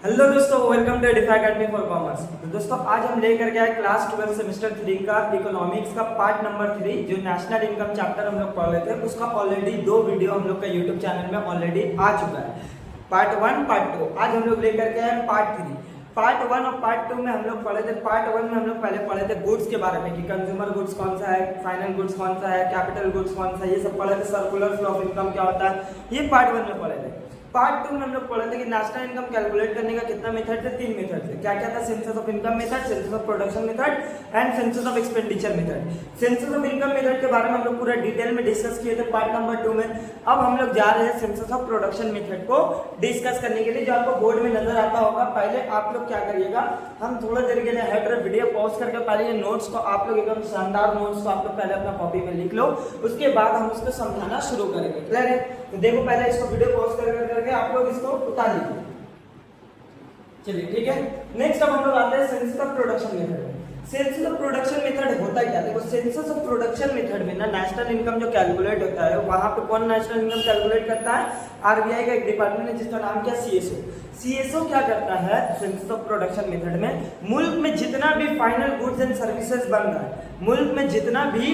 Hello दोस्तों, welcome to Edify academy for commerce. तो दोस्तों आज हम लेकर के आए क्लास 12 सेमेस्टर 3 का इकोनॉमिक्स का पार्ट नंबर 3 जो नेशनल इनकम चैप्टर हम लोग पढ़ रहे थे उसका ऑलरेडी 2 वीडियो हम लोग का यूट्यूब चैनल में ऑलरेडी आ चुका है। पार्ट 1 पार्ट 2 आज हम लोग लेकर के आए पार्ट 3। पार्ट 1 और पार्ट 2 में हम लोग पढ़े थे। पार्ट 1 में हम लोग पहले पढ़े थे गुड्स के बारे में कि कंज्यूमर गुड्स कौन सा है, फाइनल गुड्स कौन सा है, कैपिटल गुड्स कौन सा है, ये सब पढ़े थे। सर्कुलर फ्लो ऑफ इनकम क्या होता है, ये पार्ट 1 में पढ़े थे। पार्ट 2 में हम लोग पढ़े थे कि नेशनल इनकम कैलकुलेट करने का कितना मेथड थे, 3 मेथड थे। क्या क्या था? Census of income method, census of production method and census of expenditure method. Census of income method के बारे में हम लोग पूरा डिटेल में डिस्कस किए थे पार्ट नंबर 2 में। अब हम लोग जा रहे हैं सेंसस ऑफ प्रोडक्शन मेथड को डिस्कस करने के लिए, जो आपको बोर्ड में नजर आता होगा। पहले आप लोग क्या करिएगा, हम थोड़ा देर के लिए हट रहे वीडियो पॉज करके पहले ये नोट्स को आप लोग एकदम शानदार नोट्स को आप लोग पहले अपना कॉपी में लिख लो, उसके बाद हम उसको समझाना शुरू करेंगे। क्लियर है? तो देखो पहले इसको वीडियो पॉज करके आप लोग इसको उतार लीजिए। चलिए ठीक है। नेक्स्ट अब हम लोग आते हैं census of production method. Census of production method होता क्या? देखो सेंसस ऑफ प्रोडक्शन मेथड में ना नेशनल इनकम जो कैलकुलेट होता है, वहां पे कौन नेशनल इनकम कैलकुलेट करता है? आरबीआई का एक डिपार्टमेंट है जिसका नाम क्या? सीएसओ। सीएसओ क्या करता है सेंसस ऑफ प्रोडक्शन मेथड में? मुल्क में जितना भी फाइनल गुड्स एंड सर्विसेज बन रहा है, मुल्क में जितना भी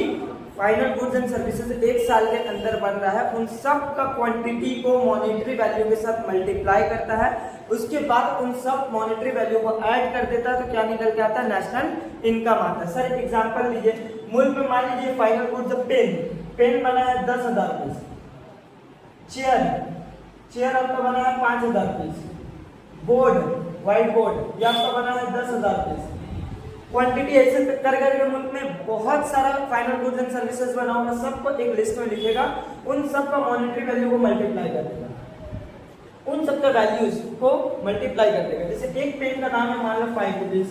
फाइनल गुड्स एंड सर्विसेज एक साल के अंदर बन रहा है, उन सब का क्वांटिटी को मॉनेटरी वैल्यू के साथ मल्टीप्लाई करता है। उसके बाद उन सब मॉनेटरी वैल्यू को ऐड कर देता है, तो क्या निकल के आता है? नेशनल इनकम आता है। सर एक एग्जांपल लीजिए, मुल्क में मान लीजिए फाइनल गुड्स पेन बना है 10,000 पीस, चेयर आपका बना है 5,000 पीस, व्हाइट बोर्ड ये आपका बना है 10,000 पीस। क्वांटिटी ऐसे कर करके मुल्क में बहुत सारा फाइनल गुड्स एंड सर्विसेज बना होगा, सबको एक लिस्ट में लिखेगा, उन सब का मॉनेटरी वैल्यू को मल्टीप्लाई कर देगा, उन सब का वैल्यूज को मल्टीप्लाई कर देगा। जैसे एक पेन का दाम है मान लो 5 रुपीज,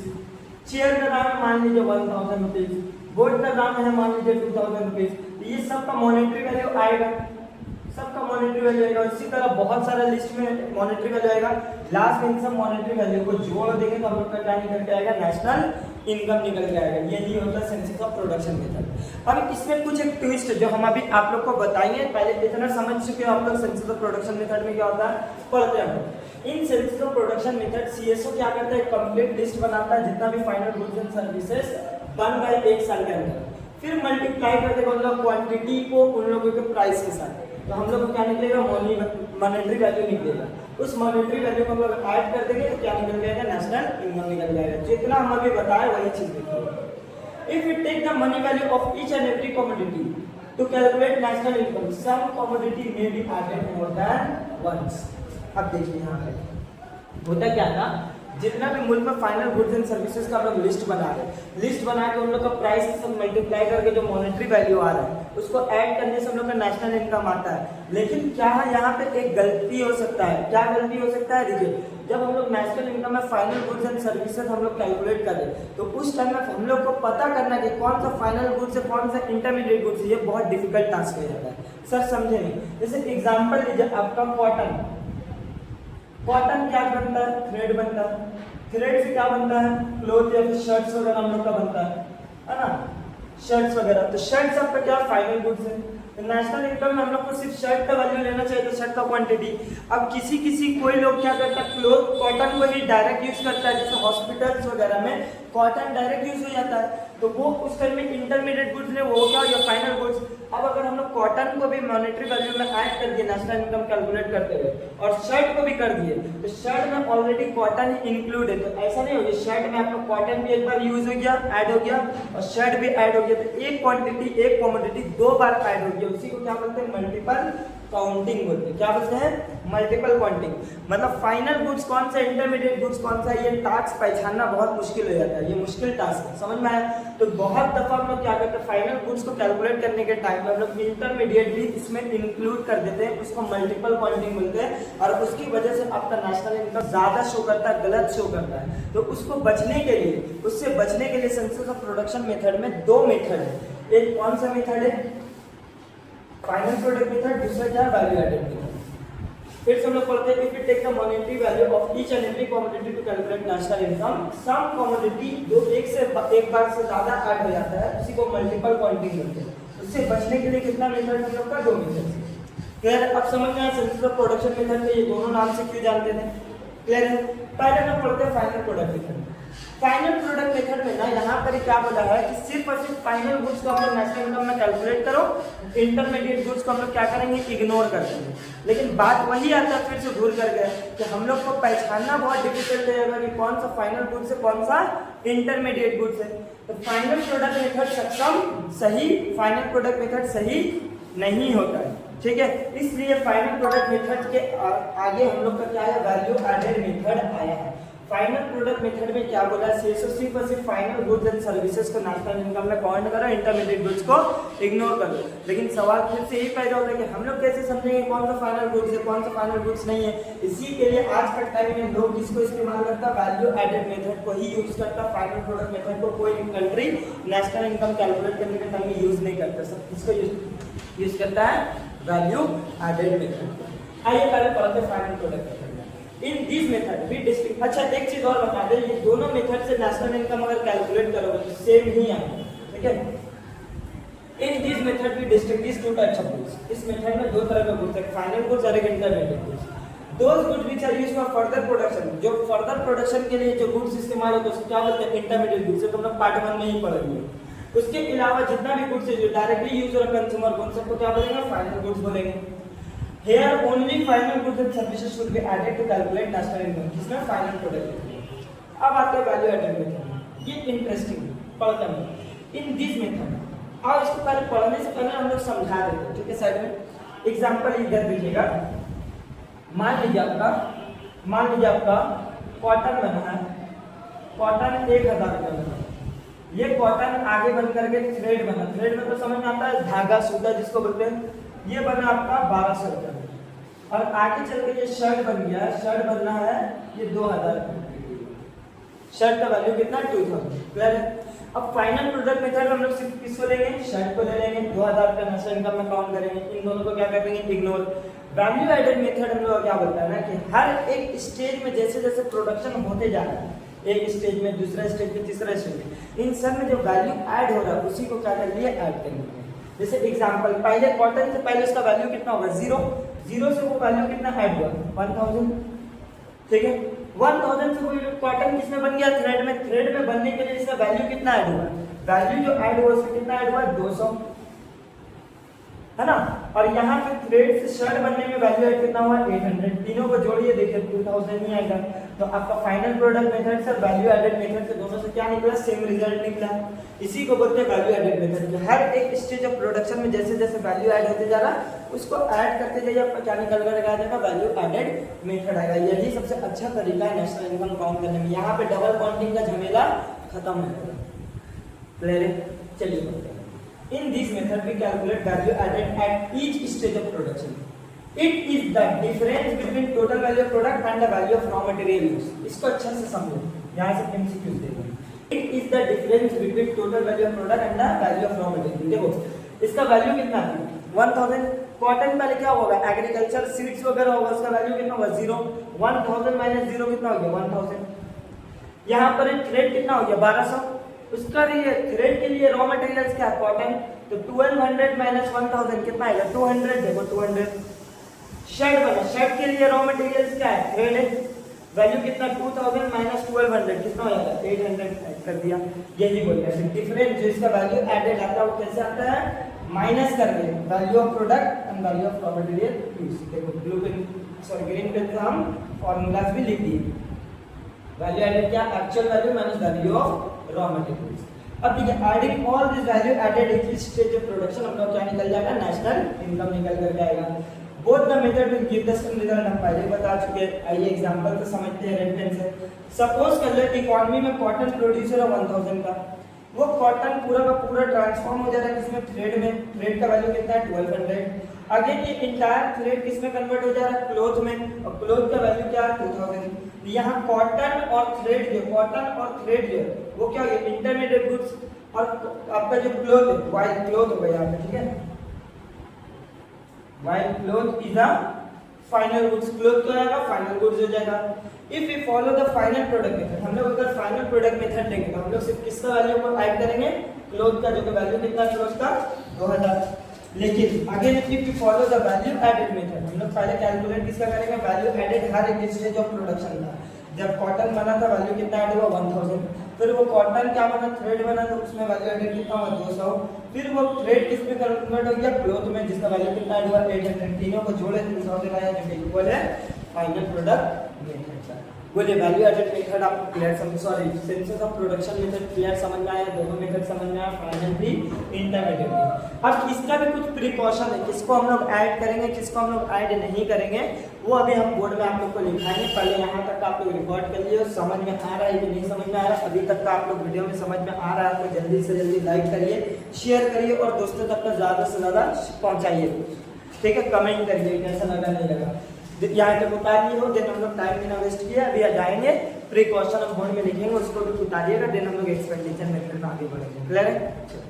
चेयर का दाम है मान लीजिए 1,000 रुपीज, बोर्ड का दाम है मान लीजिए 2,000 रुपीज। ये सब का मॉनेटरी वैल्यू आएगा, सबका मॉनेटरी वैल्यू आएगा। इसी तरह बहुत सारा लिस्ट में मॉनेटरी वैल्यू आएगा। लास्ट में इन सब मॉनेटरी वैल्यू को जोड़ देंगे तो हम लोग का क्या निकल के आएगा? नेशनल इनकम निकल के आएगा। यही होता है सेंसस ऑफ प्रोडक्शन मेथड। अब इसमें कुछ एक ट्विस्ट जो हम अभी आप लोग को बताएंगे, पहले इतना समझ चुके हो आप लोग सेंसस ऑफ प्रोडक्शन मेथड में क्या होता है, पढ़ते हैं। In census of production method CSO क्या करता है? कंप्लीट लिस्ट बनाता है जितना भी फाइनल गुड्स एंड सर्विसेज बन रहे एक साल के अंदर, फिर मल्टीप्लाई कर देगा उन लोग क्वांटिटी को उन लोगों के प्राइस के साथ, तो हम लोग को क्या निकलेगा? मॉनेटरी वैल्यू निकलेगा। उस मॉनेटरी वैल्यू को हम लोग ऐड कर देंगे तो क्या निकल जाएगा? नेशनल इनकम निकल जाएगा। जितना हम अभी बताए वही चीज देखिए। If you take the money value of each and every commodity to calculate national income, some commodity may be added more than once. अब देखिए यहाँ पे होता क्या था, जितना भी मुल्क में फाइनल गुड्स एंड सर्विसेज का हम लोग लिस्ट बना रहे हैं, लिस्ट बना के उन लोग का प्राइस से सब मल्टीप्लाई करके जो मॉनेटरी वैल्यू आ रहा है उसको ऐड करने से हम लोग का नेशनल इनकम आता है। लेकिन क्या है यहाँ पे एक गलती हो सकता है? क्या गलती हो सकता है? देखिए जब हम लोग नेशनल इनकम में फाइनल गुड्स एंड सर्विसेज हम लोग कैलकुलेट करें तो उस टाइम में हम लोग को पता करना कि कौन सा फाइनल गुड्स है कौन सा इंटरमीडिएट गुड्स है, ये बहुत डिफिकल्ट टास्क हो जाता है। सर समझे नहीं? जैसे एग्जाम्पल लीजिए आपका कॉटन क्या बनता है? थ्रेड बनता है। थ्रेड से क्या बनता है? क्लोथ या फिर शर्ट्स वगैरह हम लोग का बनता है ना, शर्ट्स वगैरह। तो शर्ट्स आपका क्या फाइनल गुड्स है। तो नेशनल इनकम में हम लोग को सिर्फ शर्ट का वैल्यू लेना चाहिए, तो शर्ट का क्वांटिटी। अब किसी कोई लोग क्या करता है, क्लोथ कॉटन को ही डायरेक्ट यूज करता है, जैसे हॉस्पिटल्स वगैरह में कॉटन डायरेक्ट यूज हो जाता है, तो वो उस टाइम में इंटरमीडिएट गुड्स ने वो क्या या फाइनल गुड्स। अब अगर हम लोग कॉटन को भी मॉनेटरी वैल्यू में ऐड कर दिए नेशनल इनकम कैलकुलेट करते हुए और शर्ट को भी कर दिए, तो शर्ट में ऑलरेडी कॉटन इंक्लूड है, तो ऐसा नहीं हो गया शर्ट में आपका कॉटन भी एक बार यूज हो गया, ऐड हो गया, और शर्ट भी ऐड हो गया, तो एक क्वांटिटी एक कमोडिटी 2 बार ऐड हो गया। उसी को क्या बोलते हैं? मल्टीपल काउंटिंग बोलते हैं। क्या बोलते हैं? Multiple counting. मतलब फाइनल गुड्स कौन सा, इंटरमीडिएट गुड्स कौन सा, ये टास्क पहचानना बहुत मुश्किल हो जाता है। ये मुश्किल टास्क है, समझ में आया? तो बहुत दफा हम लोग क्या करते हैं, फाइनल गुड्स को कैलकुलेट करने के टाइम में हम लोग इंटरमीडिएट भी इसमें इंक्लूड कर देते हैं, उसको मल्टीपल काउंटिंग बोलते हैं, और उसकी वजह से आपका नेशनल इनकम ज्यादा शो करता है, गलत शो करता है। तो उसको बचने के लिए, उससे बचने के लिए सेंसस ऑफ प्रोडक्शन मेथड में 2 मेथड है। एक कौन सा मेथड है? फाइनल प्रोडक्ट मेथड, दूसरा क्या है? Value added method. फिर से हम लोग पढ़ते हैं, if you take the monetary value of each and every commodity to calculate national income, some commodity जो एक बार से ज्यादा ऐड हो जाता है, उसी को मल्टीपल काउंटिंग बोलते हैं। उससे बचने के लिए कितना मेथड हम लोग का? 2 मेथड। क्लियर? अब समझ में आया सेंसस ऑफ प्रोडक्शन मेथड में ये दोनों नाम से क्यों जानते थे? क्लियर है? पहले हम पढ़ते हैं final product method. Final product method में ना यहाँ पर क्या बोला है कि सिर्फ और सिर्फ फाइनल गुड्स को हम लोग नेशनल इनकम में कैलकुलेट करो, इंटरमीडिएट गुड्स को हम लोग क्या करेंगे, इग्नोर कर देंगे। लेकिन बात वही आता है, फिर से भूल कर गए कि हम लोग को पहचानना बहुत डिफिकल्ट रहेगा कि कौन सा फाइनल गुड्स है, कौन सा इंटरमीडिएट गुड्स है। तो फाइनल प्रोडक्ट मेथड सक्षम सही, फाइनल प्रोडक्ट मेथड सही नहीं होता है, ठीक है। इसलिए फाइनल प्रोडक्ट मेथड के आगे हम लोग का क्या है, वैल्यू एडेड मेथड आया है। फाइनल प्रोडक्ट मेथड में क्या बोला है, सिर्फ और सिर्फ फाइनल गुड्स एंड सर्विसेज को नेशनल इनकम में काउंट करो, इंटरमीडिएट गुड्स को इग्नोर कर दो। लेकिन सवाल फिर से यही पैदा होता है कि हम लोग कैसे समझेंगे कौन सा फाइनल गुड्स है, कौन सा फाइनल गुड्स नहीं है। इसी के लिए आज के टाइम में लोग किसको इस्तेमाल करता है, वैल्यू एडेड मेथड को ही यूज करता है। फाइनल प्रोडक्ट मेथड को कोई कंट्री नेशनल इनकम कैलकुलेट करने के टाइम में यूज नहीं करता, सब किसको यूज करता है, वैल्यू एडेड मेथड। आइए पहले पढ़ते हैं final product method. In this method भी डिस्टिंग, अच्छा एक चीज और बता दें, ये दोनों मेथड से नेशनल इनकम अगर कैलकुलेट करोगे तो सेम ही आएगा, ठीक है। इन दिस मेथड भी distinguish two types of goods. इस मेथड में दो तरह के गुड्स है, फाइनल गुड्स और एक intermediate goods. Those goods which are used for further production, जो फर्दर प्रोडक्शन के लिए जो गुड्स इस्तेमाल होते हैं उसको क्या बोलते हैं, इंटरमीडिएट गुड्स। तुम लोग पार्ट 1 में ही पढ़ेंगे। उसके अलावा जितना भी गुड्स है जो डायरेक्टली यूज और कंज्यूमर गुड्स, सबको क्या बोलेंगे, फाइनल गुड्स बोलेंगे। Here only final goods and services should be added to calculate national income, जिसमें फाइनल प्रोडक्ट। अब आते हैं वैल्यू एडेड मेथड। ये इंटरेस्टिंग पढ़ते हैं इन दिस मेथड। और इसको पहले पढ़ने से पहले हम लोग समझा देते हैं, ठीक है। साइड में एग्जांपल इधर दीजिएगा। मान लीजिए आपका कॉटन बना है, कॉटन 1000 रुपये बना। ये कॉटन आगे बन करके थ्रेड बना, थ्रेड मतलब समझ में आता है धागा सूता जिसको बोलते हैं। ये बना आपका 1200 रुपये और आगे चल के ये शर्ट बन गया, शर्ट बनना है ये 2000 रुपये। शर्ट का वैल्यू कितना, 2000, क्लियर है। अब फाइनल प्रोडक्ट मेथड हम लोग सिर्फ किसको लेंगे, शर्ट को ले लेंगे, 2000 रुपये नेशनल इनकम में काउंट करेंगे। इन दोनों को क्या करेंगे, इग्नोर। वैल्यू एडेड मेथड हम लोग क्या बोलता है ना कि हर एक स्टेज में जैसे जैसे प्रोडक्शन होते जा रहा है, एक स्टेज में, दूसरा स्टेज में, तीसरा स्टेज में, इन सब में जो वैल्यू ऐड हो रहा है उसी को क्या कर लिए, ऐड करेंगे। जैसे एग्जांपल, पहले कॉटन से पहले उसका वैल्यू कितना होगा, 0 से वो वैल्यू कितना ऐड हुआ, 1000, ठीक है। 1000 से वो कॉटन किसमें बन गया, थ्रेड में। थ्रेड में बनने के लिए इसका वैल्यू कितना ऐड हुआ, वैल्यू जो ऐड हुआ उसमें कितना ऐड हुआ, 200, है ना। और यहाँ पे थ्रेड से शर्ट बनने में वैल्यू ऐड कितना हुआ, 800। तीनों को जोड़िए, देखिए 2000 ही आएगा। तो आपका फाइनल प्रोडक्ट मेथड से वैल्यू एडेड मेथड से दोनों से क्या निकला, सेम रिजल्ट निकला। इसी को बोलते हैं वैल्यू एडेड मेथड। हर एक स्टेज ऑफ प्रोडक्शन में जैसे जैसे वैल्यू ऐड होते जा रहा उसको ऐड करते जाइए, आपका क्या निकल कर आ जाएगा, वैल्यू एडेड मेथड आएगा। यही सबसे अच्छा तरीका है नेशनल इनकम काउंट करने में। यहाँ पे डबल काउंटिंग का झमेला खत्म हो जाएगा, क्लियर है। चलिए बोलते हैं in this method we calculate value added at each stage of production. It is the difference between total value of product and the value of raw material used. इसको अच्छे से समझो, यहाँ से MCQ देंगे। It is the difference between total value of product and the value of raw material. देखो इसका value कितना है, 1000। कॉटन पहले क्या होगा, एग्रीकल्चर सीड्स वगैरह होगा, उसका वैल्यू कितना होगा, 0। 1000 माइनस 0 कितना हो गया, 1000। यहाँ पर थ्रेड कितना हो गया, 1200। उसका थ्रेड के लिए रॉ मटेरियल्स क्या है, कॉटन। तो 1200 माइनस 1000 कितना आएगा, 200। देखो 200। शर्ट बना, शर्ट के लिए रॉ मटेरियल्स क्या है, थ्रेड है। वैल्यू कितना, 2000 माइनस 1200 कितना हो जाता है, 800 कर दिया। यही बोलते हैं डिफरेंस, जो इसका वैल्यू एडेड आता है वो कैसे आता है, माइनस करके value of product and value of raw material use. देखो blue pen sorry green pen से हम फॉर्मूलाज भी लिख दिए। वैल्यू एडेड क्या, actual value minus value of raw materials. अब देखिए adding all this value added at stage of production हम लोग क्या निकल जाएगा, नेशनल इनकम निकल कर जाएगा। Both the method will give the same result, हम पहले बता चुके हैं। आइए एग्जांपल से समझते हैं रेफरेंस से। सपोज कर ले इकोनॉमी में कॉटन प्रोड्यूसर है 1000 का, वो कॉटन पूरा का पूरा ट्रांसफॉर्म हो जा रहा है किसमें, थ्रेड में। थ्रेड का वैल्यू कितना है, 1200। अगेन ये इंटायर थ्रेड किसमें कन्वर्ट हो जा रहा है, क्लॉथ में, और क्लॉथ का वैल्यू क्या है, 2000। यहाँ कॉटन और थ्रेड जो, कॉटन और थ्रेड जो वो क्या हो गया, इंटरमीडिएट गुड्स। और आपका जो क्लॉथ है, वाइट क्लॉथ हो गया यहाँ पे, ठीक है। White cloth is a final goods, cloth क्या आएगा, फाइनल गुड्स हो जाएगा। If we follow the final product method, हम लोग अगर फाइनल प्रोडक्ट मेथड लेंगे तो हम लोग सिर्फ किसका वैल्यू को ऐड करेंगे, क्लॉथ का, जो कि वैल्यू कितना है क्लॉथ का, 2000। लेकिन again if we follow the value added method, हम लोग पहले कैलकुलेट किसका करेंगे, वैल्यू एडेड हर एक स्टेज ऑफ प्रोडक्शन का। जब कॉटन बना था वैल्यू कितना ऐड हुआ 1000, फिर वो कॉटन क्या बना, थ्रेड बना, तो उसमें वैल्यू एडेड कितना हुआ 200, फिर वो थ्रेड किस में कन्वर्ट हो गया, क्लॉथ में, जिसका वैल्यू कितना ऐड हुआ 800, तीनों को जोड़े 300 से लाया, जो इक्वल है फाइनल प्रोडक्ट मेथड का। बोलिए वैल्यू एडेड मेथड आपको क्लियर समझ, sorry senses of production method clear समझ में आया, दोनों मेथड समझ में आया, फाइनल भी इंटरमीडिएट भी। अब इसका भी कुछ प्रिकॉशन है, किसको हम लोग ऐड करेंगे, किसको हम लोग ऐड नहीं करेंगे, वो अभी हम बोर्ड में आप लोग को लिखाएंगे। पहले यहाँ तक आप लोग रिकॉर्ड कर लिए, समझ में आ रहा है कि नहीं समझ में आ रहा है, अभी तक का आप लोग वीडियो में समझ में आ रहा है तो जल्दी से जल्दी लाइक करिए, शेयर करिए और दोस्तों तक ज़्यादा से ज़्यादा पहुँचाइए। ठीक है, कमेंट करिए कैसा लगा नहीं लगा। यहाँ तक उतार लिए हो, देन हम लोग टाइम बिना वेस्ट किया अभी आ जाएंगे प्रिकॉशन हम बोर्ड में लिखेंगे, उसको भी उतारिएगा, देन हम लोग एक्सपेंडिचर मेथड में आगे बढ़ेंगे। क्लियर है?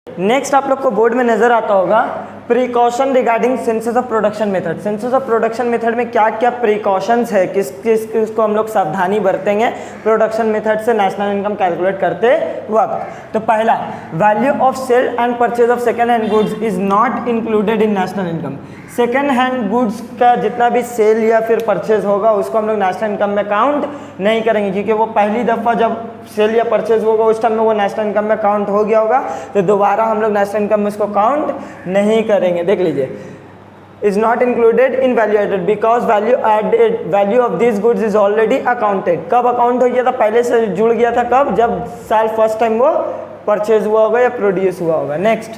नेक्स्ट आप लोग को बोर्ड में नजर आता होगा precaution regarding census of production method. Census of production method में क्या क्या प्रिकॉशंस है, किसको हम लोग सावधानी बरतेंगे प्रोडक्शन मेथड से नेशनल इनकम कैलकुलेट करते वक्त। तो पहला, value of sale and purchase of second hand goods is not included in national income. Second hand goods का जितना भी सेल या फिर परचेज होगा उसको हम लोग नेशनल इनकम में काउंट नहीं करेंगे, क्योंकि वो पहली दफ़ा जब सेल या परचेज होगा उस टाइम में वो नेशनल इनकम में काउंट हो गया होगा, तो दोबारा हम लोग नेशनल इनकम में उसको काउंट नहीं करेंगे। देख लीजिए, is not included in value added because value of these goods is already accounted। कब अकाउंट हो गया था, पहले से जुड़ गया था, कब, जब साल फर्स्ट टाइम वो परचेज हुआ होगा या प्रोड्यूस हुआ होगा। नेक्स्ट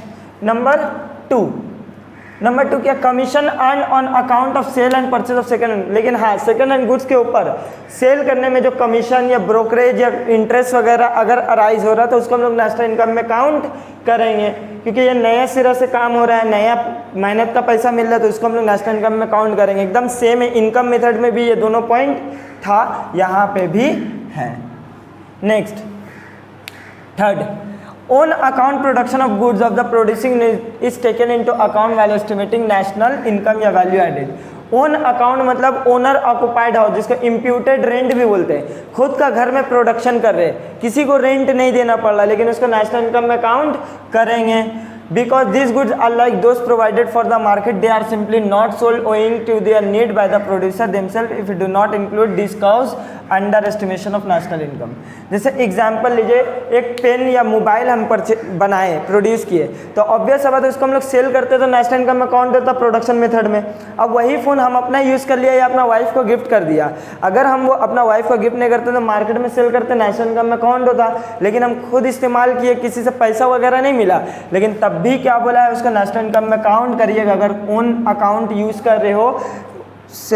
नंबर टू क्या, commission earn on account of sale and purchase of second hand. लेकिन हाँ, सेकंड हैंड गुड्स के ऊपर सेल करने में जो कमीशन या ब्रोकरेज या इंटरेस्ट वगैरह अगर अराइज हो रहा है तो उसको हम लोग नेशनल इनकम में काउंट करेंगे, क्योंकि ये नया सिरा से काम हो रहा है, नया मेहनत का पैसा मिल रहा है, तो उसको हम लोग नेशनल इनकम में काउंट करेंगे। एकदम सेम है, इनकम मेथड में भी ये दोनों पॉइंट था, यहाँ पे भी है। Next third, on account production of goods of the producing is taken into account while estimating national income या value added। ओन अकाउंट मतलब ओनर ऑक्युपाइड हाउस, जिसको इम्प्यूटेड रेंट भी बोलते हैं। खुद का घर में प्रोडक्शन कर रहे, किसी को रेंट नहीं देना पड़ रहा, लेकिन उसको नेशनल इनकम में काउंट करेंगे। Because these goods are like those provided for the market, they are simply not sold owing to their need by the producer themselves if you do not include these costs under estimation of national income. जैसे example लीजिए, एक pen या mobile हम बनाए, produce किए, तो obvious बात है उसको हम लोग सेल करते तो नेशनल इनकम में काउंट होता प्रोडक्शन मेथड में। अब वही फ़ोन हम अपना यूज़ कर लिया या अपना वाइफ को गिफ्ट कर दिया, अगर हम वो अपना वाइफ को गिफ्ट नहीं करते तो मार्केट में सेल करते, नेशनल इनकम में काउंट होता। लेकिन हम खुद इस्तेमाल किए, किसी से पैसा वगैरह नहीं मिला, लेकिन तब भी क्या बोला है, उसको नेशनल इनकम में काउंट करिएगा। अगर ओन अकाउंट यूज़ कर रहे हो,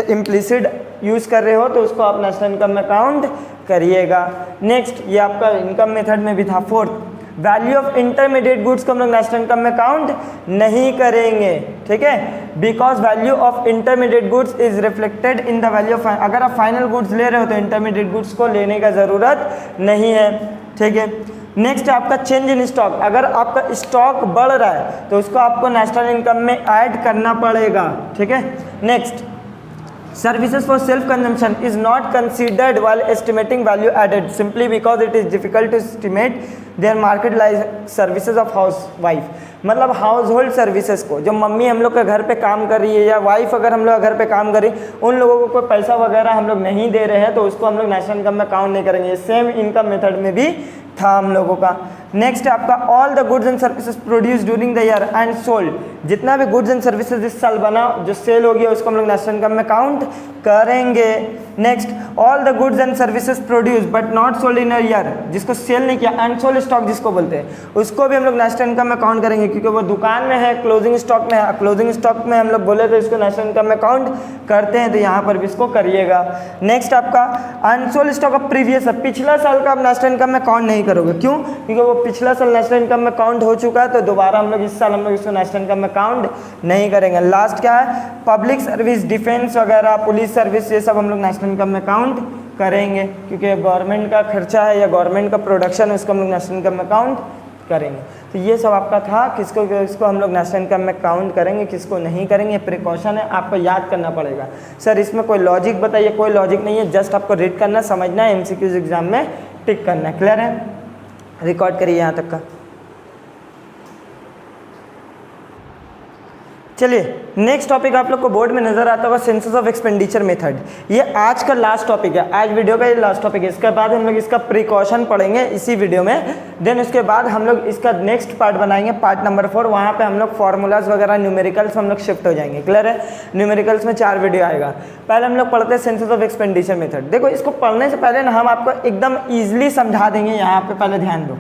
इम्प्लिसिड यूज़ कर रहे हो, तो उसको आप नेशनल इनकम में काउंट करिएगा। नेक्स्ट, ये आपका इनकम मेथड में भी था। Fourth, value of intermediate goods को हम लोग नेशनल इनकम में काउंट नहीं करेंगे, ठीक है, because value of intermediate goods is reflected in the value of, अगर आप फाइनल गुड्स ले रहे हो तो इंटरमीडिएट गुड्स को लेने का ज़रूरत नहीं है, ठीक है। नेक्स्ट आपका चेंज इन स्टॉक, अगर आपका स्टॉक बढ़ रहा है तो उसको आपको नेशनल इनकम में ऐड करना पड़ेगा, ठीक है। Next, services for self consumption is not considered while estimating value added simply because it is difficult to estimate their market like services of housewife। मतलब हाउस होल्ड सर्विसेज को, जो mummy हम लोग के घर पे काम कर रही है या वाइफ अगर हम लोग घर पे काम कर रही है, उन लोगों को कोई पैसा वगैरह हम लोग नहीं दे रहे हैं तो उसको हम लोग नेशनल इनकम में काउंट नहीं करेंगे। सेम इनकम मेथड में भी था हम लोगों का। नेक्स्ट आपका all the goods and services produce during the year and sold, जितना भी गुड्स एंड सर्विसेज इस साल बना जो सेल हो गया उसको हम लोग नेशनल इनकम में काउंट करेंगे। Next, all the goods and services produce but not sold in a year, जिसको सेल नहीं किया, अनसोल्ड स्टॉक जिसको बोलते हैं, उसको भी हम लोग नेशनल इनकम में काउंट करेंगे, क्योंकि वो दुकान में है, क्लोजिंग स्टॉक में है। क्लोजिंग स्टॉक में हम लोग बोले तो इसको नेशनल इनकम में काउंट करते हैं, तो यहाँ पर भी इसको करिएगा। नेक्स्ट आपका अनसोल्ड स्टॉक ऑफ प्रीवियस, पिछला साल का आप नेशनल इनकम में काउंट नहीं करोगे, क्यों, क्योंकि वो पिछला साल नेशनल इनकम में काउंट हो चुका है, तो दोबारा हम लोग इस साल हम लोग इसको नेशनल इनकम में काउंट नहीं करेंगे। लास्ट क्या है, पब्लिक सर्विस, डिफेंस वगैरह, पुलिस सर्विस, ये सब हम लोग नेशनल इनकम में काउंट करेंगे, क्योंकि गवर्नमेंट का खर्चा है या गवर्नमेंट का प्रोडक्शन है, उसको हम लोग नेशनल इनकम में काउंट करेंगे। तो ये सब आपका था, किसको हम लोग नेशनल इनकम में काउंट करेंगे, किसको नहीं करेंगे, प्रिकॉशन है, आपको याद करना पड़ेगा। सर इसमें कोई लॉजिक बताइए, कोई लॉजिक नहीं है, जस्ट आपको रीड करना, समझना है, एमसीक्यूज एग्जाम में टिक करना है। क्लियर है? रिकॉर्ड करिए यहाँ तक का। चलिए नेक्स्ट टॉपिक आप लोग को बोर्ड में नजर आता होगा सेंसस ऑफ एक्सपेंडिचर मेथड। ये आज का लास्ट टॉपिक है, आज वीडियो का ये लास्ट टॉपिक है। इसके बाद हम लोग इसका प्रिकॉशन पढ़ेंगे इसी वीडियो में। देन उसके बाद हम लोग इसका नेक्स्ट पार्ट बनाएंगे, पार्ट नंबर 4। वहाँ पे हम लोग फार्मूलाज वगैरह न्यूमेरिकल्स हम लोग शिफ्ट हो जाएंगे। क्लियर है? न्यूमेरिकल्स में 4 वीडियो आएगा। पहले हम लोग पढ़ते हैं सेंसस ऑफ एक्सपेंडिचर मेथड। देखो इसको पढ़ने से पहले ना हम आपको एकदम ईजिली समझा देंगे, यहाँ पे पहले ध्यान दो,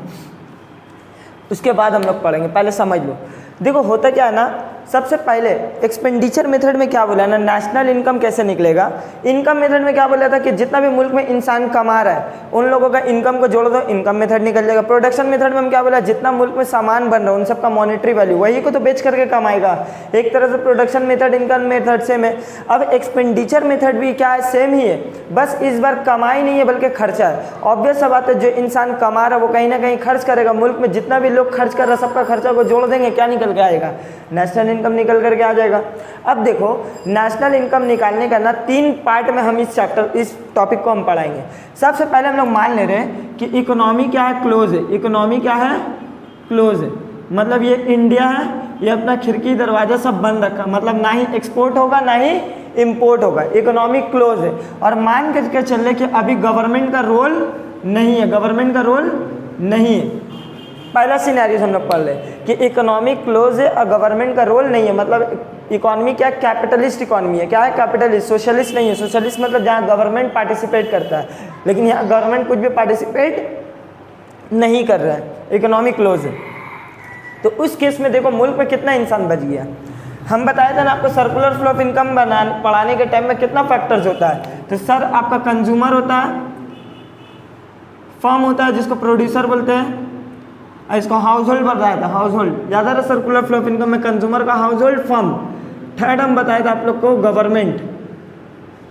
उसके बाद हम लोग पढ़ेंगे। पहले समझ लो। देखो होता क्या है ना, सबसे पहले एक्सपेंडिचर मेथड में क्या बोला है ना, नेशनल इनकम कैसे निकलेगा। इनकम मेथड में क्या बोला था कि जितना भी मुल्क में इंसान कमा रहा है उन लोगों का इनकम को जोड़ दो, इनकम मेथड निकल जाएगा। प्रोडक्शन मेथड में हम क्या बोला, जितना मुल्क में सामान बन रहा है उन सबका मॉनेटरी वैल्यू, वही को तो बेच करके कमाएगा। एक तरह से production method income method same है। अब एक्सपेंडिचर मेथड भी क्या है, सेम ही है, बस इस बार कमाई नहीं है बल्कि खर्चा है। ऑब्वियस सा बात है, जो इंसान कमा रहा है वो कहीं ना कहीं खर्च करेगा। मुल्क में जितना भी लोग खर्च कर रहा है सबका खर्चा को जोड़ देंगे, क्या निकल के आएगा, नेशनल इनकम निकल करके आ जाएगा। अब देखो नेशनल इनकम निकालने का ना 3 पार्ट में हम इस टॉपिक को हम पढ़ाएंगे। सबसे पहले हम लोग मान ले रहे हैं कि इकोनॉमी क्या है, क्लोज है। इकोनॉमी क्या है, क्लोज है, मतलब ये इंडिया है, ये अपना खिड़की दरवाजा सब बंद रखा, मतलब ना ही एक्सपोर्ट होगा ना ही इंपोर्ट होगा। इकोनॉमी क्लोज है। और मान करके चल रहे कि अभी गवर्नमेंट का रोल नहीं है, गवर्नमेंट का रोल नहीं है। पहला सिनेरियो हम लोग पढ़ ले कि इकोनॉमी क्लोज है और गवर्नमेंट का रोल नहीं है। मतलब इकोनॉमी क्या है, कैपिटलिस्ट इकोनॉमी है। क्या है, कैपिटलिस्ट, सोशलिस्ट नहीं है। सोशलिस्ट मतलब जहाँ गवर्नमेंट पार्टिसिपेट करता है, लेकिन यहाँ गवर्नमेंट कुछ भी पार्टिसिपेट नहीं कर रहा है, इकोनॉमी क्लोज है। तो उस केस में देखो मुल्क में कितना इंसान बच गया। हम बताया था ना आपको सर्कुलर फ्लो ऑफ इनकम पढ़ाने के टाइम में कितना फैक्टर्स होता है। तो सर आपका कंज्यूमर होता है, फर्म होता है जिसको प्रोड्यूसर बोलते हैं, इसको हाउस होल्ड बताया था, हाउस होल्ड ज़्यादा था सर्कुलर फ्लो ऑफ इनकम में, कंज्यूमर का हाउस होल्ड, फर्म। थर्ड हम बताए थे आप लोग को गवर्नमेंट,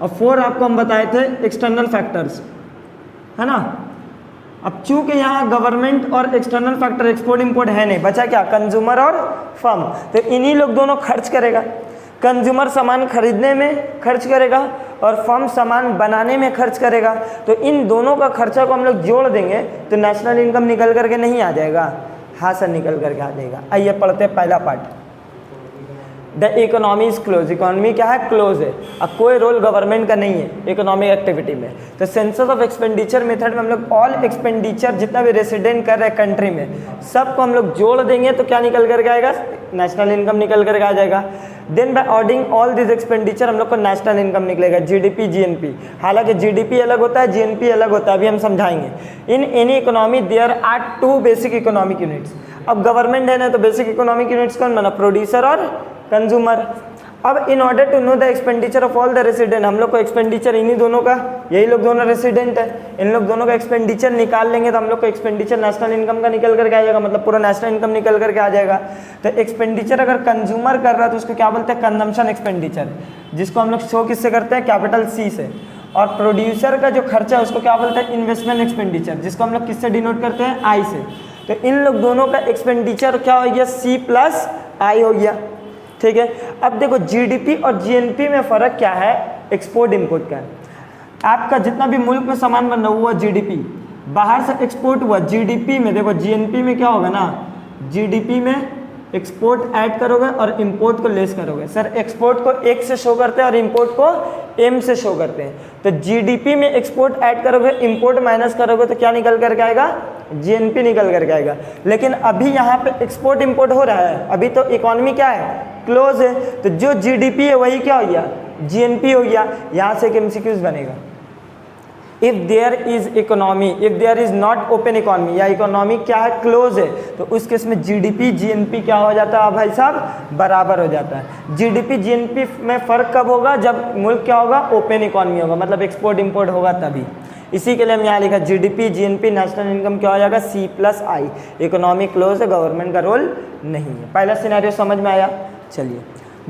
और 4 आपको हम बताए थे एक्सटर्नल फैक्टर्स, है ना। अब चूंकि यहाँ गवर्नमेंट और एक्सटर्नल फैक्टर एक्सपोर्ट इंपोर्ट है नहीं, बचा क्या, कंज्यूमर और फर्म। तो इन्हीं लोग दोनों खर्च करेगा। कंज्यूमर सामान खरीदने में खर्च करेगा और फर्म सामान बनाने में खर्च करेगा। तो इन दोनों का खर्चा को हम लोग जोड़ देंगे तो नेशनल इनकम निकल करके नहीं आ जाएगा। हाँ सर, निकल करके आ जाएगा। आइए पढ़ते हैं पहला part, the economy is close. Economy क्या है, क्लोज है। अब कोई रोल गवर्नमेंट का नहीं है इकोनॉमिक एक्टिविटी में। तो सेंसस ऑफ एक्सपेंडिचर मेथड में हम लोग ऑल एक्सपेंडिचर जितना भी रेसिडेंट कर रहे हैं कंट्री में सबको हम लोग जोड़ देंगे तो क्या निकल करके आएगा, नेशनल इनकम निकल करके आ जाएगा। Then by adding all this expenditure हम लोग को नेशनल इनकम निकलेगा, जीडीपी जीएनपी। हालांकि जीडीपी अलग होता है, जीएनपी अलग होता है, अभी हम समझाएंगे। In any economy there are 2 basic economic units. अब गवर्नमेंट है ना, तो बेसिक इकोनॉमिक यूनिट्स कौन बना, प्रोड्यूसर और कंज्यूमर। अब in order to know the expenditure of all the resident, हम लोग को एक्सपेंडिचर इन्हीं दोनों का, यही लोग दोनों रेसिडेंट है, इन लोग दोनों का एक्सपेंडिचर निकाल लेंगे तो हम लोग को एक्सपेंडिचर नेशनल इनकम का निकल करके आ जाएगा, मतलब पूरा नेशनल इनकम निकल करके आ जाएगा। तो एक्सपेंडिचर अगर कंज्यूमर कर रहा है तो उसको क्या बोलते हैं, कंजम्पशन एक्सपेंडिचर, जिसको हम लोग शो किससे करते हैं, कैपिटल सी से। और प्रोड्यूसर का जो खर्चा है उसको क्या बोलते हैं, इन्वेस्टमेंट एक्सपेंडिचर, जिसको हम लोग किससे डिनोट करते हैं, आई से। तो इन लोग दोनों का एक्सपेंडिचर क्या हो गया, सी प्लस आई हो गया। ठीक है। अब देखो जीडीपी और जीएनपी में फ़र्क क्या है, एक्सपोर्ट इंपोर्ट का है। आपका जितना भी मुल्क में सामान बन रहा हुआ जीडीपी, बाहर से एक्सपोर्ट हुआ जीडीपी में, देखो जीएनपी में क्या होगा ना, जीडीपी में एक्सपोर्ट ऐड करोगे और इंपोर्ट को लेस करोगे। सर एक्सपोर्ट को 1 से शो करते हैं और इंपोर्ट को m से शो करते हैं। तो जीडीपी में एक्सपोर्ट ऐड करोगे, इंपोर्ट माइनस करोगे तो क्या निकल करके आएगा, जीएनपी निकल करके आएगा। लेकिन अभी यहाँ पे एक्सपोर्ट इंपोर्ट हो रहा है, अभी तो इकोनॉमी क्या है, क्लोज है। तो जो जीडीपी है वही क्या हो गया, जीएनपी हो गया। यहाँ से एक एमसीक्यूज बनेगा, if there is economy, if there is not open economy, या इकोनॉमी क्या है, क्लोज है, तो उस केस में जीडीपी जीएनपी क्या हो जाता है भाई साहब, बराबर हो जाता है। जीडीपी जीएनपी में फ़र्क कब होगा, जब मुल्क क्या होगा, ओपन इकोनॉमी होगा, मतलब एक्सपोर्ट इंपोर्ट होगा तभी। इसी के लिए हम यहाँ लिखा जीडीपी जीएनपी नेशनल इनकम क्या हो जाएगा, सी प्लस आई। इकोनॉमी क्लोज है, गवर्नमेंट का रोल नहीं है। पहला सिनेरियो समझ में आया। चलिए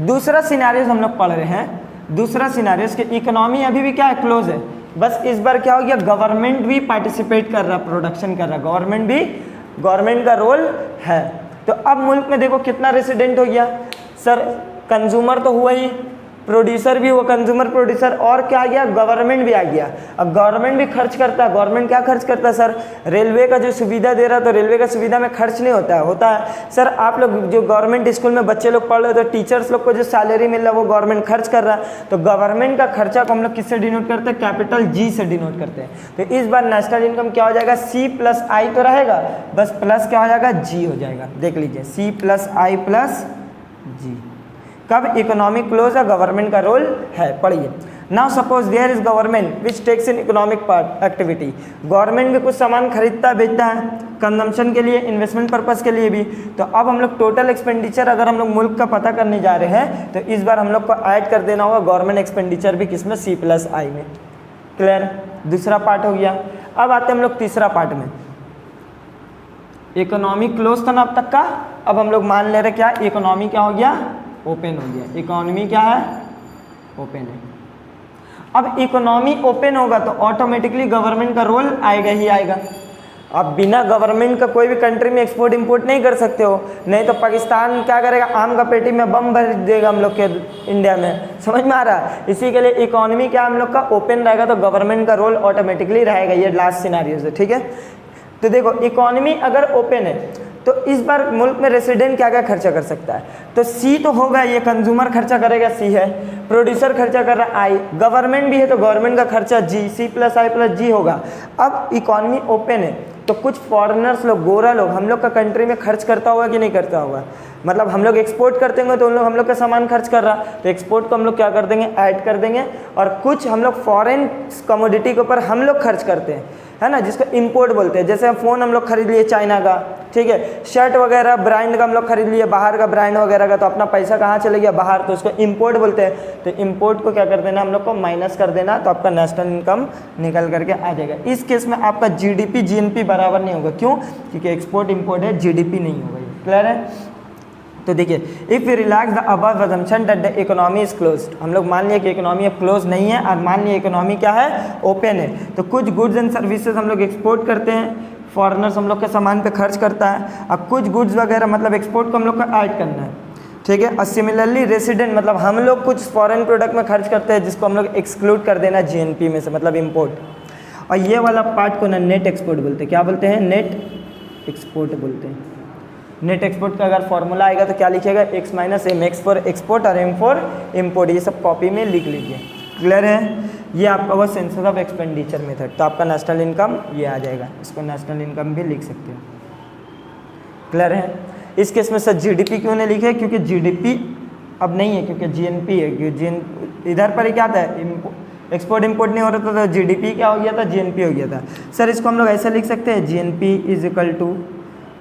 दूसरा सिनेरियो हम लोग पढ़ रहे हैं। दूसरा सिनेरियो कि इकोनॉमी अभी भी क्या है, क्लोज है, बस इस बार क्या हो गया, गवर्नमेंट भी पार्टिसिपेट कर रहा है, प्रोडक्शन कर रहा है, गवर्नमेंट का रोल है। तो अब मुल्क में देखो कितना रेसिडेंट हो गया, सर कंज्यूमर तो हुआ ही, प्रोड्यूसर भी वो कंज्यूमर प्रोड्यूसर, और क्या आ गया, गवर्नमेंट भी आ गया। अब गवर्नमेंट भी खर्च करता है, गवर्नमेंट क्या खर्च करता है सर, रेलवे का जो सुविधा दे रहा है, तो रेलवे का सुविधा में खर्च नहीं होता है, होता है सर। आप लोग जो गवर्नमेंट स्कूल में बच्चे लोग पढ़ रहे हो, तो टीचर्स लोग को जो सैलरी मिल रहा है वो गवर्नमेंट खर्च कर रहा है, तो गवर्नमेंट का खर्चा को हम लोग किससे डिनोट करते हैं, कैपिटल जी से डिनोट करते हैं। तो इस बार नेशनल इनकम क्या हो जाएगा, सी प्लस आई तो रहेगा, बस प्लस क्या हो जाएगा, जी हो जाएगा। देख लीजिए सी प्लस आई प्लस जी। कब, इकोनॉमिक क्लोज या गवर्नमेंट का रोल है, पढ़िए। Now suppose there is government which takes in economic part activity, government भी कुछ सामान खरीदता बेचता है कंजम्पशन के लिए, इन्वेस्टमेंट पर्पस के लिए भी। तो अब हम लोग टोटल एक्सपेंडिचर अगर हम लोग मुल्क का पता करने जा रहे हैं, तो इस बार हम लोग को ऐड कर देना होगा गवर्नमेंट एक्सपेंडिचर भी, किसमें, सी प्लस आई में। क्लियर, दूसरा पार्ट हो गया। अब आते हैं हम लोग तीसरा पार्ट में। इकोनॉमी क्लोज था ना अब तक का, अब हम लोग मान ले रहे क्या, इकोनॉमी क्या हो गया, ओपन हो गया। इकोनॉमी क्या है, ओपन है। अब इकोनॉमी ओपन होगा तो ऑटोमेटिकली गवर्नमेंट का रोल आएगा ही आएगा। अब बिना गवर्नमेंट का कोई भी कंट्री में एक्सपोर्ट इंपोर्ट नहीं कर सकते हो, नहीं तो पाकिस्तान क्या करेगा, आम का पेटी में बम भर देगा हम लोग के इंडिया में, समझ में आ रहा है। इसी के लिए इकोनॉमी क्या हम लोग का ओपन रहेगा, तो गवर्नमेंट का रोल ऑटोमेटिकली रहेगा। ये लास्ट सिनेरियो है, ठीक है। तो देखो इकोनॉमी अगर ओपन है तो इस बार मुल्क में रेसिडेंट क्या क्या खर्चा कर सकता है, तो सी तो होगा, ये कंज्यूमर खर्चा करेगा, सी है। प्रोड्यूसर खर्चा कर रहा है, आई। गवर्नमेंट भी है तो गवर्नमेंट का खर्चा जी, सी प्लस आई प्लस जी होगा। अब इकोनॉमी ओपन है तो कुछ फॉरेनर्स लोग, गोरा लोग हम लोग का कंट्री में खर्च करता होगा कि नहीं करता होगा, मतलब हम लोग एक्सपोर्ट करते होंगे तो उन लोग हम लोग का सामान खर्च कर रहा, तो एक्सपोर्ट को हम लोग क्या कर देंगे, ऐड कर देंगे। और कुछ हम लोग फॉरेन कमोडिटी के ऊपर हम लोग खर्च करते हैं, है ना, जिसको इंपोर्ट बोलते हैं। जैसे फ़ोन हम लोग खरीद लिए चाइना का, ठीक है, शर्ट वगैरह ब्रांड का हम लोग खरीद लिए बाहर का ब्रांड वगैरह का, तो अपना पैसा कहाँ चले गया, बाहर, तो उसको इंपोर्ट बोलते हैं। तो इंपोर्ट को क्या कर देना, हम लोग को माइनस कर देना, तो आपका नेशनल इनकम निकल करके आ जाएगा। इस केस में आपका जीडीपी जीएनपी बराबर नहीं होगा, क्यों, क्योंकि एक्सपोर्ट इंपोर्ट है, जीडीपी नहीं होगा। क्लियर है। तो देखिए, if you relax the above assumption that the economy is closed, हम लोग मान लिया कि इकोनॉमी अब क्लोज नहीं है, और मान लिया इकोनॉमी क्या है, ओपन है। तो कुछ गुड्स एंड सर्विसेज हम लोग एक्सपोर्ट करते हैं, फॉरेनर्स हम लोग के सामान पे खर्च करता है। अब कुछ गुड्स वगैरह मतलब एक्सपोर्ट को हम लोग को ऐड करना है, ठीक है। और सिमिलरली रेसिडेंट मतलब हम लोग कुछ फॉरेन प्रोडक्ट में खर्च करते हैं, जिसको हम लोग एक्सक्लूड कर देना जीएनपी में से, मतलब इम्पोर्ट। और ये वाला पार्ट को ना नेट एक्सपोर्ट बोलते हैं, क्या बोलते हैं, नेट एक्सपोर्ट बोलते हैं। नेट एक्सपोर्ट का अगर फॉर्मूला आएगा तो क्या लिखिएगा, X minus M, X for export और एम फॉर इम्पोर्ट, ये सब कॉपी में लिख लीजिए। क्लियर है। ये आपका वो सेंसस ऑफ एक्सपेंडिचर मेथड, तो आपका नेशनल इनकम ये आ जाएगा, इसको नेशनल इनकम भी लिख सकते हो। क्लियर है। इस केस में सर जीडीपी क्यों नहीं लिखे, क्योंकि जीडीपी अब नहीं है, क्योंकि जीएनपी है। इधर पर ही क्या था, एक्सपोर्ट इंपोर्ट नहीं हो रहा था, तो जीडीपी क्या हो गया था, जीएनपी हो गया था। सर इसको हम लोग ऐसे लिख सकते हैं, GNP is equal to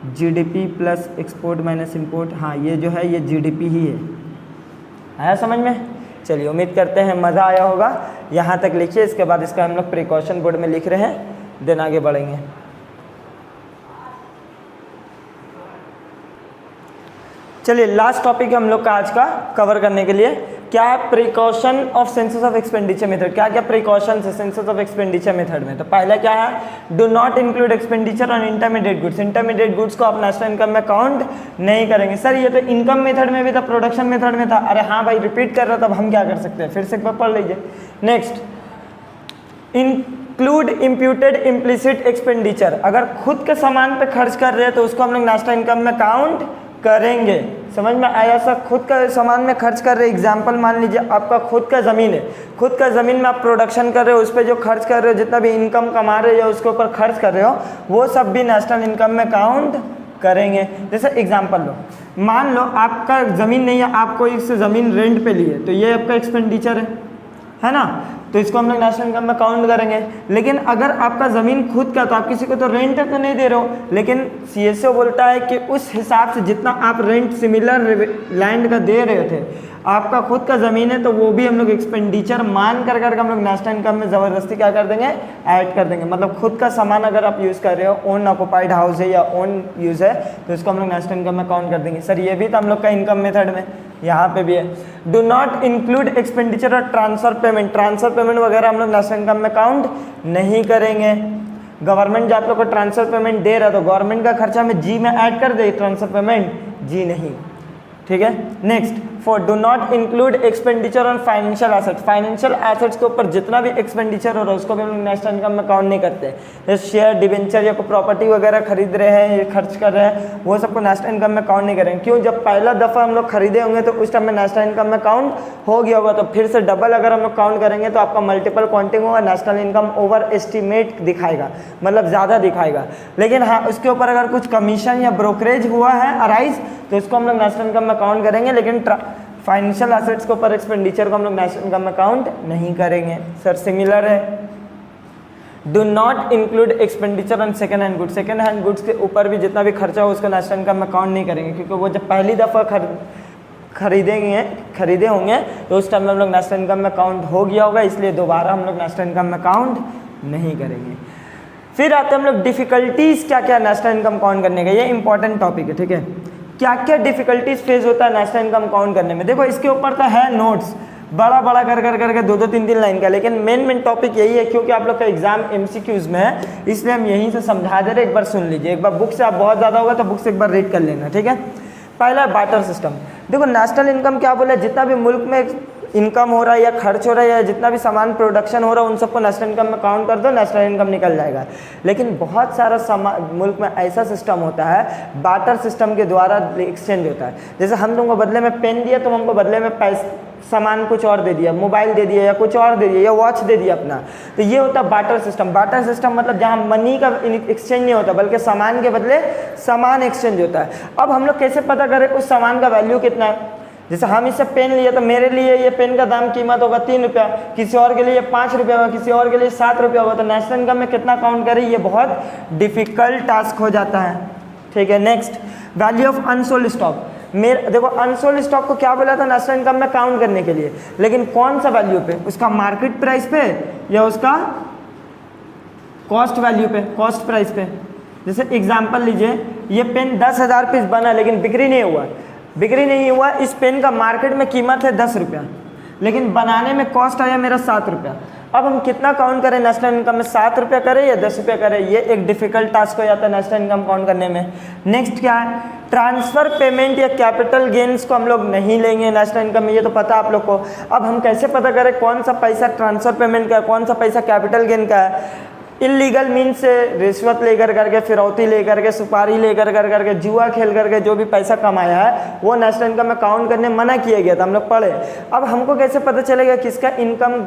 GDP plus export minus import. हाँ, ये जो है ये जीडीपी ही है। आया समझ में। चलिए, उम्मीद करते हैं मज़ा आया होगा। यहाँ तक लिखिए, इसके बाद इसका हम लोग प्रिकॉशन बोर्ड में लिख रहे हैं, देन आगे बढ़ेंगे। चलिए, लास्ट टॉपिक हम लोग का आज का कवर करने के लिए क्या है, precaution of census of expenditure method. क्या क्या प्रिकॉशन है सेंसस ऑफ एक्सपेंडिचर मेथड में। तो पहला क्या है, do not include expenditure on intermediate goods. Intermediate goods को आप नेशनल इनकम में काउंट नहीं करेंगे। सर ये तो इनकम मेथड में भी था, प्रोडक्शन मेथड में था। अरे हाँ भाई, रिपीट कर रहा था, अब हम क्या कर सकते हैं, फिर से एक बार पढ़ लीजिए। Next, include imputed implicit expenditure. अगर खुद के सामान पे खर्च कर रहे हैं तो उसको हम लोग नेशनल इनकम में काउंट करेंगे। समझ में आया। सर खुद का सामान में खर्च कर रहे हैं, एग्जाम्पल मान लीजिए आपका खुद का ज़मीन है, खुद का ज़मीन में आप प्रोडक्शन कर रहे हो, उस पर जो खर्च कर रहे हो, जितना भी इनकम कमा रहे हो उसके ऊपर खर्च कर रहे हो, वो सब भी नेशनल इनकम में काउंट करेंगे। जैसे एग्जाम्पल लो, मान लो आपका ज़मीन नहीं है, आप कोई से ज़मीन रेंट पे लिए, तो ये आपका एक्सपेंडिचर है ना, तो इसको हम लोग नेशनल इनकम में काउंट करेंगे। लेकिन अगर आपका ज़मीन खुद का, तो आप किसी को तो रेंट तो नहीं दे रहे हो, लेकिन सीएसओ बोलता है कि उस हिसाब से जितना आप रेंट सिमिलर लैंड का दे रहे थे, आपका खुद का ज़मीन है, तो वो भी हम लोग एक्सपेंडिचर मान कर हम लोग नेशनल इनकम में ज़बरदस्ती क्या कर देंगे, ऐड कर देंगे। मतलब खुद का सामान अगर आप यूज़ कर रहे हो, ओन ऑक्युपाइड हाउस है या ओन यूज़ है, तो इसको हम लोग नेशनल इनकम में काउंट कर देंगे। सर ये भी तो हम लोग का इनकम मेथड में, यहाँ पे भी है। डू नॉट इंक्लूड एक्सपेंडिचर और ट्रांसफर पेमेंट। ट्रांसफर पेमेंट वगैरह हम लोग नेशनल इनकम में काउंट नहीं करेंगे। गवर्नमेंट जो आप लोग को ट्रांसफर पेमेंट दे रहा है, तो गवर्नमेंट का खर्चा में जी में ऐड कर दे, ट्रांसफर पेमेंट जी नहीं। ठीक है। Next, 4 do not include expenditure on financial assets. Financial assets के ऊपर जितना भी एक्सपेंडिचर हो रहा है उसको भी हम लोग नेशनल इनकम में काउंट नहीं करते। जैसे शेयर, डिवेंचर या कोई प्रॉपर्टी वगैरह खरीद रहे हैं, ये खर्च कर रहे हैं, वो सबको नेशनल इनकम में काउंट नहीं करेंगे। क्यों? जब पहला दफ़ा हम लोग खरीदे होंगे तो उस टाइम में नेशनल इनकम में काउंट हो गया होगा, तो फिर से डबल अगर हम लोग काउंट करेंगे तो आपका मल्टीपल काउंटिंग होगा, नेशनल इनकम ओवर एस्टिमेट दिखाएगा, मतलब ज़्यादा दिखाएगा। लेकिन हाँ, उसके ऊपर अगर कुछ कमीशन या ब्रोकरेज हुआ है अराइज तो इसको हम लोग नेशनल इनकम में काउंट करेंगे, लेकिन फाइनेंशियल एसेट्स के ऊपर एक्सपेंडिचर को हम लोग नेशनल इनकम में काउंट नहीं करेंगे। सर सिमिलर है। Do not include expenditure on second hand goods. Second hand goods के ऊपर भी जितना भी खर्चा हो उसको नेशनल इनकम में काउंट नहीं करेंगे, क्योंकि वो जब पहली दफ़ा खरीदे होंगे तो उस टाइम में हम लोग नेशनल इनकम में काउंट हो गया होगा, इसलिए दोबारा हम लोग नेशनल इनकम में काउंट नहीं करेंगे। फिर आते हैं हम लोग डिफिकल्टीज क्या क्या नेशनल इनकम काउंट करने का। ये इंपॉर्टेंट टॉपिक है, ठीक है। क्या क्या डिफिकल्टीज फेस होता है नेशनल इनकम काउंट करने में। देखो इसके ऊपर तो है नोट्स बड़ा बड़ा करके 2-2 3-3 लाइन का, लेकिन मेन टॉपिक यही है, क्योंकि आप लोग का एग्जाम MCQs में है इसलिए हम यहीं से समझा दे रहे। एक बार सुन लीजिए, एक बार बुक से आप बहुत ज़्यादा होगा तो बुक से एक बार रीड कर लेना, ठीक है। पहला बार्टर सिस्टम। देखो नेशनल इनकम क्या बोला, जितना भी मुल्क में इनकम हो रहा है या खर्च हो रहा है या जितना भी सामान प्रोडक्शन हो रहा है उन सबको नेशनल इनकम में काउंट कर दो, नेशनल इनकम निकल जाएगा। लेकिन बहुत सारा मुल्क में ऐसा सिस्टम होता है, बार्टर सिस्टम के द्वारा एक्सचेंज होता है। जैसे हम तुमको बदले में पेन दिया, तुम हमको बदले में सामान कुछ और दे दिया, मोबाइल दे दिया या कुछ और दे दिया या वॉच दे दिया अपना, तो ये होता है बार्टर सिस्टम। बार्टर सिस्टम मतलब जहाँ मनी का एक्सचेंज नहीं होता बल्कि सामान के बदले सामान एक्सचेंज होता है। अब हम लोग कैसे पता करें उस सामान का वैल्यू कितना है। जैसे हम इससे पेन लिए तो मेरे लिए ये पेन का दाम कीमत होगा 3 रुपया, किसी और के लिए 5 रुपया होगा, किसी और के लिए 7 रुपया होगा, तो नेशनल इनकम में कितना काउंट करें, ये बहुत डिफिकल्ट टास्क हो जाता है, ठीक है। Next, value of unsold stock. देखो अनसोल्ड स्टॉक को क्या बोला था नेशनल इनकम में काउंट करने के लिए, लेकिन कौन सा वैल्यू पे, उसका मार्केट प्राइस पे या उसका कॉस्ट वैल्यू पे, कॉस्ट प्राइस पे। जैसे एग्जांपल लीजिए, ये पेन 10,000 पीस बना लेकिन बिक्री नहीं हुआ। इस पेन का मार्केट में कीमत है 10 रुपया, लेकिन बनाने में कॉस्ट आया मेरा 7 रुपया। अब हम कितना काउंट करें नेशनल इनकम में, 7 रुपया करें या 10 रुपया करें, ये एक डिफिकल्ट टास्क हो जाता है नेशनल इनकम काउंट करने में। नेक्स्ट क्या है, ट्रांसफर पेमेंट या कैपिटल गेन्स को हम लोग नहीं लेंगे नेशनल इनकम में, ये तो पता आप लोग को। अब हम कैसे पता करें कौन सा पैसा ट्रांसफर पेमेंट का है, कौन सा पैसा कैपिटल गेन का है। इलीगल मीन से रिश्वत लेकर करके, फिरौती लेकर के, सुपारी लेकर करके, जुआ खेल करके जो भी पैसा कमाया है वो नेशनल इनकम में काउंट करने मना किया गया था, हम लोग पढ़े। अब हमको कैसे पता चलेगा किसका इनकम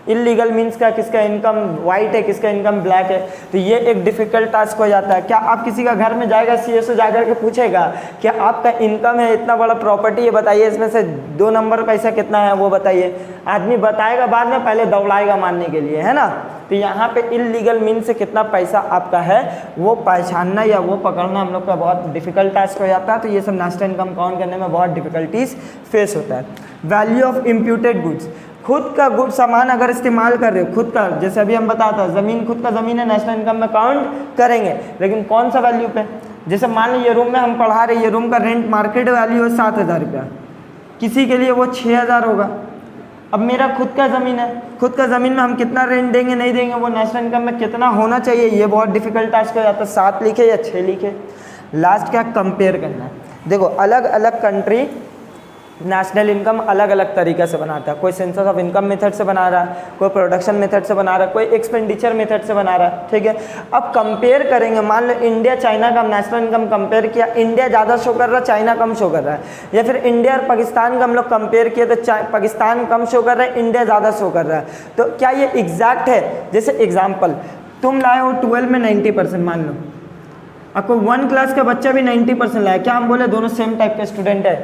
इलीगल मीन्स का, किसका इनकम वाइट है, किसका इनकम ब्लैक है, तो ये एक डिफिकल्ट टास्क हो जाता है। क्या आप किसी का घर में जाएगा, CSO जाकर के पूछेगा कि आपका इनकम है इतना बड़ा प्रॉपर्टी है, बताइए इसमें से 2 नंबर पैसा कितना है वो बताइए। आदमी बताएगा बाद में, पहले दौड़ाएगा मानने के लिए, है ना। तो यहाँ पे इलीगल मीन से कितना पैसा आपका है वो पहचानना या वो पकड़ना हम लोग का बहुत डिफिकल्ट टास्क हो जाता है। तो ये सब नेशनल इनकम काउंट करने में बहुत डिफिकल्टीज फेस होता है। वैल्यू ऑफ इम्प्यूटेड गुड्स, खुद का गुड सामान अगर इस्तेमाल कर रहे हो, खुद का, जैसे अभी हम बताता ज़मीन, खुद का ज़मीन है, नेशनल इनकम में काउंट करेंगे, लेकिन कौन सा वैल्यू पे। जैसे मान लीजिए रूम में हम पढ़ा रहे, ये रूम का रेंट मार्केट वैल्यू है 7,000 रुपया, किसी के लिए वो 6,000 होगा। अब मेरा खुद का ज़मीन है, खुद का ज़मीन में हम कितना रेंट देंगे नहीं देंगे, वो नेशनल इनकम में कितना होना चाहिए, ये बहुत डिफिकल्ट टास्क हो जाता है। 7 लिखे या 6 लिखे। लास्ट क्या, कंपेयर करना है। देखो अलग अलग कंट्री नेशनल इनकम अलग अलग तरीक़े से बनाता है। कोई सेंसस ऑफ इनकम मेथड से बना रहा है, कोई प्रोडक्शन मेथड से बना रहा है, कोई एक्सपेंडिचर मेथड से बना रहा है, ठीक है। अब कंपेयर करेंगे, मान लो इंडिया चाइना का नेशनल इनकम कंपेयर किया, इंडिया ज़्यादा शो कर रहा है, चाइना कम शो कर रहा है, या फिर इंडिया और पाकिस्तान का हम लोग कंपेयर किए तो पाकिस्तान कम शो कर रहा है, इंडिया ज़्यादा शो कर रहा है, तो क्या ये एग्जैक्ट है। जैसे एग्जाम्पल, तुम लाए हो 12 में 90%, मान लो आपको 1 क्लास का बच्चा भी 90% लाया, क्या हम बोले दोनों सेम टाइप के स्टूडेंट है?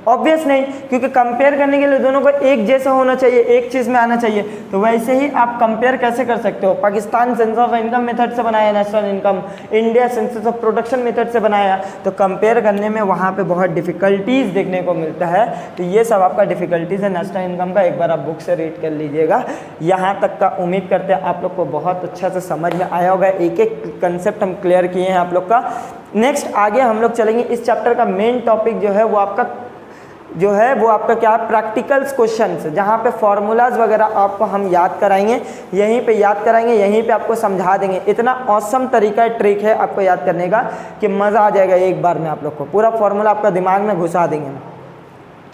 ऑब्वियस नहीं, क्योंकि कंपेयर करने के लिए दोनों को एक जैसा होना चाहिए, एक चीज़ में आना चाहिए। तो वैसे ही आप कंपेयर कैसे कर सकते हो, Pakistan census of income method से बनाया national income, India census of production method से बनाया, तो कंपेयर करने में वहाँ पे बहुत डिफ़िकल्टीज देखने को मिलता है। तो ये सब आपका डिफ़िकल्टीज है नेशनल इनकम का, एक बार आप बुक से रीड कर लीजिएगा। यहाँ तक का उम्मीद करते हैं आप लोग को बहुत अच्छा से समझ में आया होगा, एक एक कंसेप्ट हम क्लियर किए हैं आप लोग का। नेक्स्ट आगे हम लोग चलेंगे, इस चैप्टर का मेन टॉपिक जो है वो आपका क्या है, प्रैक्टिकल्स क्वेश्चंस, जहाँ पे फॉर्मूलाज वगैरह आपको हम याद कराएंगे, यहीं पे याद कराएंगे, यहीं पे आपको समझा देंगे। इतना औसम तरीका ट्रिक है आपको याद करने का कि मज़ा आ जाएगा, एक बार में आप लोग को पूरा फॉर्मूला आपका दिमाग में घुसा देंगे,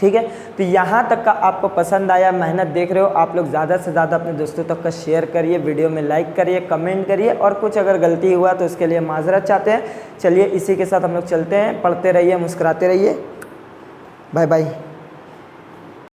ठीक है। तो यहाँ तक का आपको पसंद आया, मेहनत देख रहे हो आप लोग, ज़्यादा से ज़्यादा अपने दोस्तों तक का शेयर करिए, वीडियो में लाइक करिए, कमेंट करिए, और कुछ अगर गलती हुआ तो उसके लिए माजरत चाहते हैं। चलिए इसी के साथ हम लोग चलते हैं, पढ़ते रहिए, मुस्कुराते रहिए, बाय बाय।